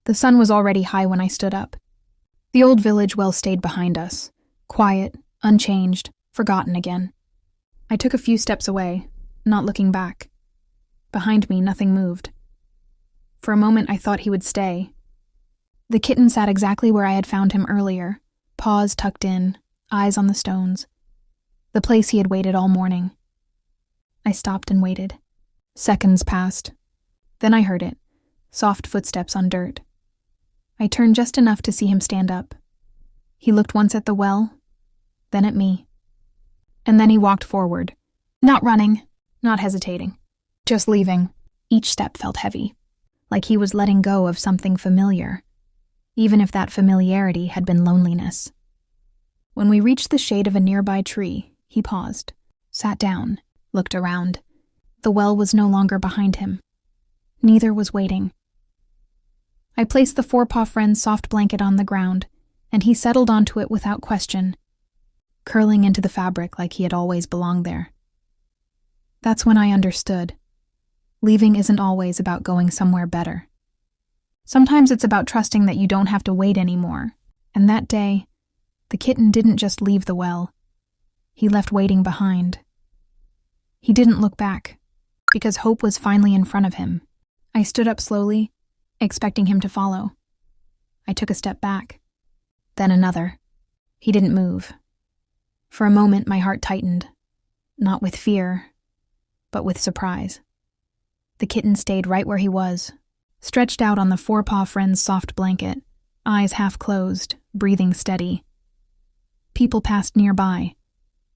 The sun was already high when I stood up. The old village well stayed behind us, quiet, unchanged, forgotten again. I took a few steps away, not looking back. Behind me, nothing moved. For a moment, I thought he would stay. The kitten sat exactly where I had found him earlier, paws tucked in, eyes on the stones. The place he had waited all morning. I stopped and waited. Seconds passed. Then I heard it, soft footsteps on dirt. I turned just enough to see him stand up. He looked once at the well, then at me. And then he walked forward, not running, not hesitating, just leaving. Each step felt heavy, like he was letting go of something familiar, even if that familiarity had been loneliness. When we reached the shade of a nearby tree, he paused, sat down, looked around. The well was no longer behind him. Neither was waiting. I placed the FourPawFriends soft blanket on the ground, and he settled onto it without question, curling into the fabric like he had always belonged there. That's when I understood. Leaving isn't always about going somewhere better. Sometimes it's about trusting that you don't have to wait anymore, and that day, the kitten didn't just leave the well. He left waiting behind. He didn't look back, because hope was finally in front of him. I stood up slowly, expecting him to follow. I took a step back, then another. He didn't move. For a moment, my heart tightened, not with fear, but with surprise. The kitten stayed right where he was, stretched out on the FourPawFriends soft blanket, eyes half closed, breathing steady. People passed nearby.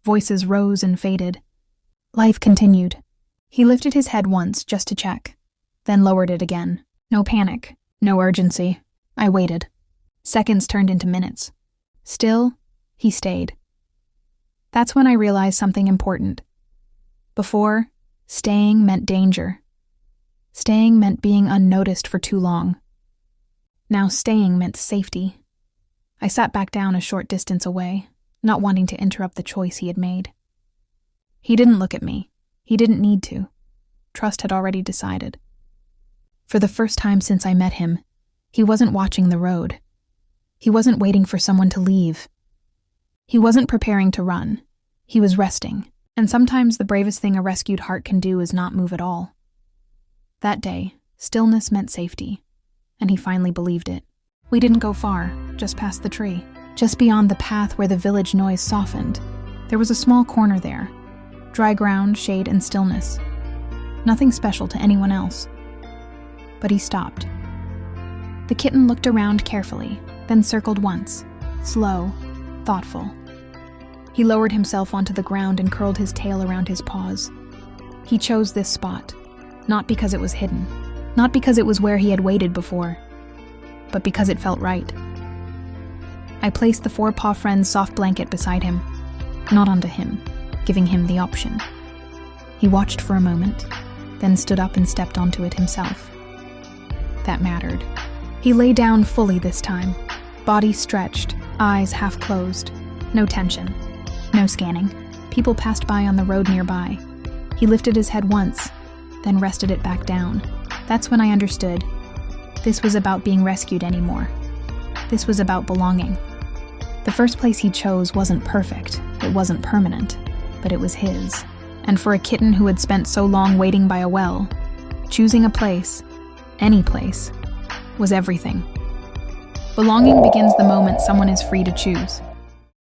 Voices rose and faded. Life continued. He lifted his head once just to check, then lowered it again. No panic, no urgency. I waited. Seconds turned into minutes. Still, he stayed. That's when I realized something important. Before, staying meant danger. Staying meant being unnoticed for too long. Now staying meant safety. I sat back down a short distance away, not wanting to interrupt the choice he had made. He didn't look at me. He didn't need to. Trust had already decided. For the first time since I met him, he wasn't watching the road. He wasn't waiting for someone to leave. He wasn't preparing to run. He was resting, and sometimes the bravest thing a rescued heart can do is not move at all. That day, stillness meant safety, and he finally believed it. We didn't go far, just past the tree. Just beyond the path where the village noise softened, there was a small corner there. Dry ground, shade, and stillness. Nothing special to anyone else. But he stopped. The kitten looked around carefully, then circled once, slow, thoughtful. He lowered himself onto the ground and curled his tail around his paws. He chose this spot, not because it was hidden, not because it was where he had waited before, but because it felt right. I placed the FourPawFriends soft blanket beside him, not onto him, giving him the option. He watched for a moment, then stood up and stepped onto it himself. That mattered. He lay down fully this time, body stretched, eyes half closed. No tension, no scanning. People passed by on the road nearby. He lifted his head once, then rested it back down. That's when I understood. This was about being rescued anymore. This was about belonging. The first place he chose wasn't perfect, it wasn't permanent, but it was his. And for a kitten who had spent so long waiting by a well, choosing a place, any place, was everything. Belonging begins the moment someone is free to choose.